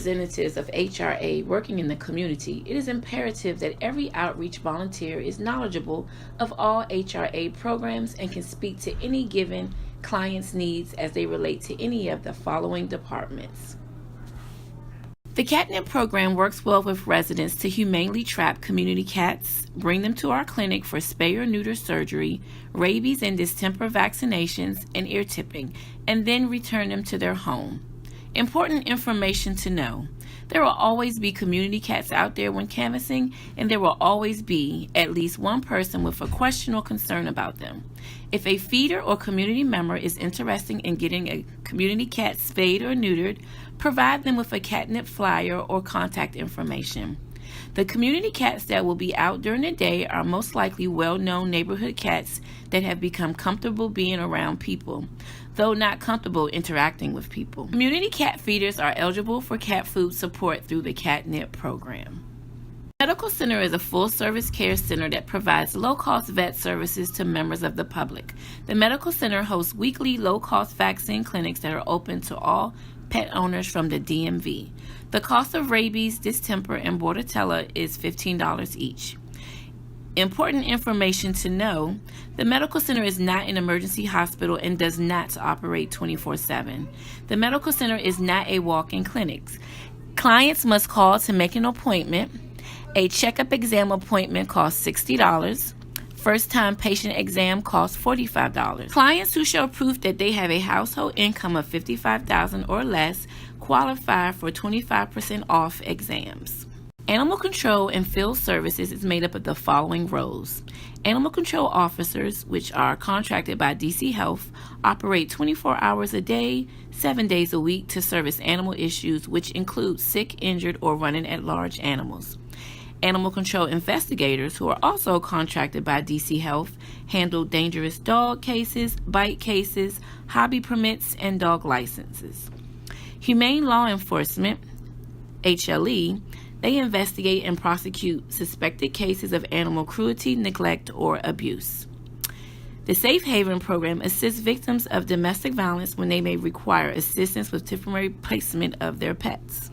Representatives of HRA working in the community, it is imperative that every outreach volunteer is knowledgeable of all HRA programs and can speak to any given client's needs as they relate to any of the following departments. The catnip program works well with residents to humanely trap community cats, bring them to our clinic for spay or neuter surgery, rabies and distemper vaccinations, and ear tipping, and then return them to their home. Important information to know. There will always be community cats out there when canvassing, and there will always be at least one person with a question or concern about them. If a feeder or community member is interested in getting a community cat spayed or neutered, provide them with a catnip flyer or contact information. The community cats that will be out during the day are most likely well-known neighborhood cats that have become comfortable being around people, though not comfortable interacting with people. Community cat feeders are eligible for cat food support through the catnip program. The Medical Center is a full-service care center that provides low-cost vet services to members of the public. The Medical Center hosts weekly low-cost vaccine clinics that are open to all pet owners from the DMV. The cost of rabies, distemper, and bordetella is $15 each. Important information to know, the Medical Center is not an emergency hospital and does not operate 24/7. The Medical Center is not a walk-in clinic. Clients must call to make an appointment. A checkup exam appointment costs $60. First-time patient exam costs $45. Clients who show proof that they have a household income of $55,000 or less qualify for 25% off exams. Animal control and field services is made up of the following roles. Animal control officers, which are contracted by DC Health, operate 24 hours a day, 7 days a week to service animal issues, which include sick, injured, or running at large animals. Animal control investigators, who are also contracted by DC Health, handle dangerous dog cases, bite cases, hobby permits, and dog licenses. Humane Law Enforcement, HLE, they investigate and prosecute suspected cases of animal cruelty, neglect, or abuse. The Safe Haven program assists victims of domestic violence when they may require assistance with temporary placement of their pets.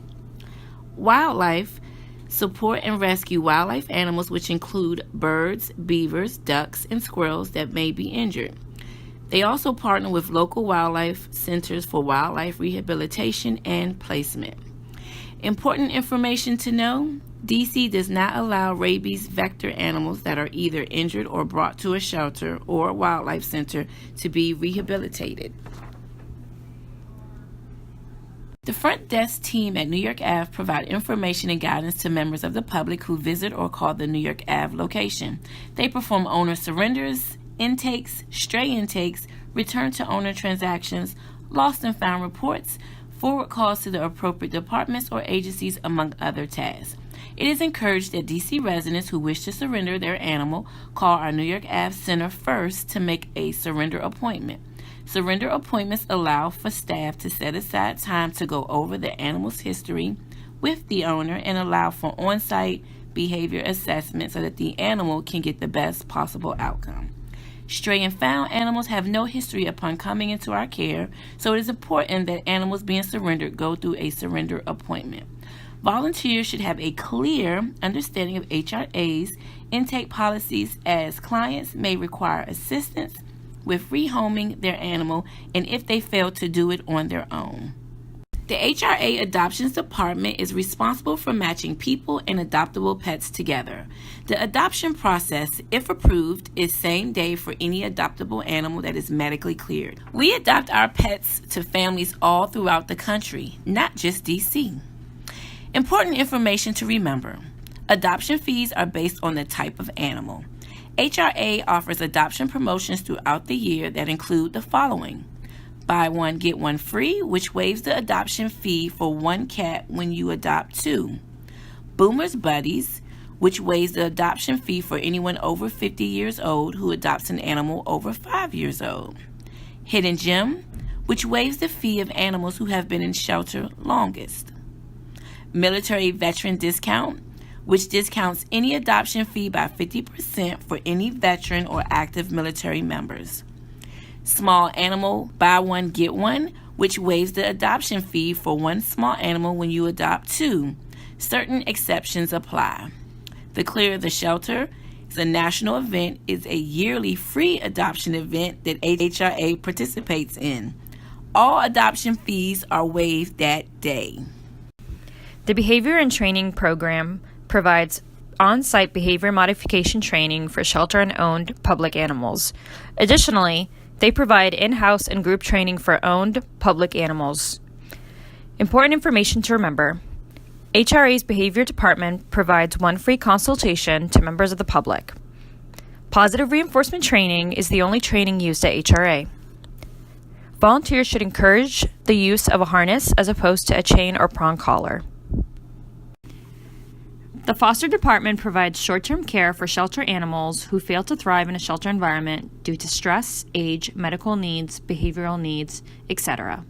Wildlife support and rescue wildlife animals, which include birds, beavers, ducks, and squirrels that may be injured. They also partner with local wildlife centers for wildlife rehabilitation and placement. Important information to know, DC does not allow rabies vector animals that are either injured or brought to a shelter or wildlife center to be rehabilitated. The front desk team at New York Ave provide information and guidance to members of the public who visit or call the New York Ave location. They perform owner surrenders, intakes, stray intakes, return to owner transactions, lost and found reports, forward calls to the appropriate departments or agencies, among other tasks. It is encouraged that DC residents who wish to surrender their animal call our New York Ave Center first to make a surrender appointment. Surrender appointments allow for staff to set aside time to go over the animal's history with the owner and allow for on-site behavior assessment so that the animal can get the best possible outcome. Stray and found animals have no history upon coming into our care, so it is important that animals being surrendered go through a surrender appointment. Volunteers should have a clear understanding of HRA's intake policies, as clients may require assistance with rehoming their animal and if they fail to do it on their own. The HRA Adoptions Department is responsible for matching people and adoptable pets together. The adoption process, if approved, is same day for any adoptable animal that is medically cleared. We adopt our pets to families all throughout the country, not just DC. Important information to remember. Adoption fees are based on the type of animal. HRA offers adoption promotions throughout the year that include the following. Buy one, get one free, which waives the adoption fee for one cat when you adopt two. Boomer's Buddies, which waives the adoption fee for anyone over 50 years old who adopts an animal over 5 years old. Hidden Gem, which waives the fee of animals who have been in shelter longest. Military Veteran Discount, which discounts any adoption fee by 50% for any veteran or active military members. Small Animal Buy One, Get One, which waives the adoption fee for one small animal when you adopt two. Certain exceptions apply. The Clear the Shelter is a national event, is a yearly free adoption event that HRA participates in. All adoption fees are waived that day. The Behavior and Training Program provides on-site behavior modification training for shelter and owned public animals. Additionally, they provide in-house and group training for owned public animals. Important information to remember. HRA's Behavior Department provides one free consultation to members of the public. Positive reinforcement training is the only training used at HRA. Volunteers should encourage the use of a harness as opposed to a chain or prong collar. The Foster Department provides short-term care for shelter animals who fail to thrive in a shelter environment due to stress, age, medical needs, behavioral needs, etc.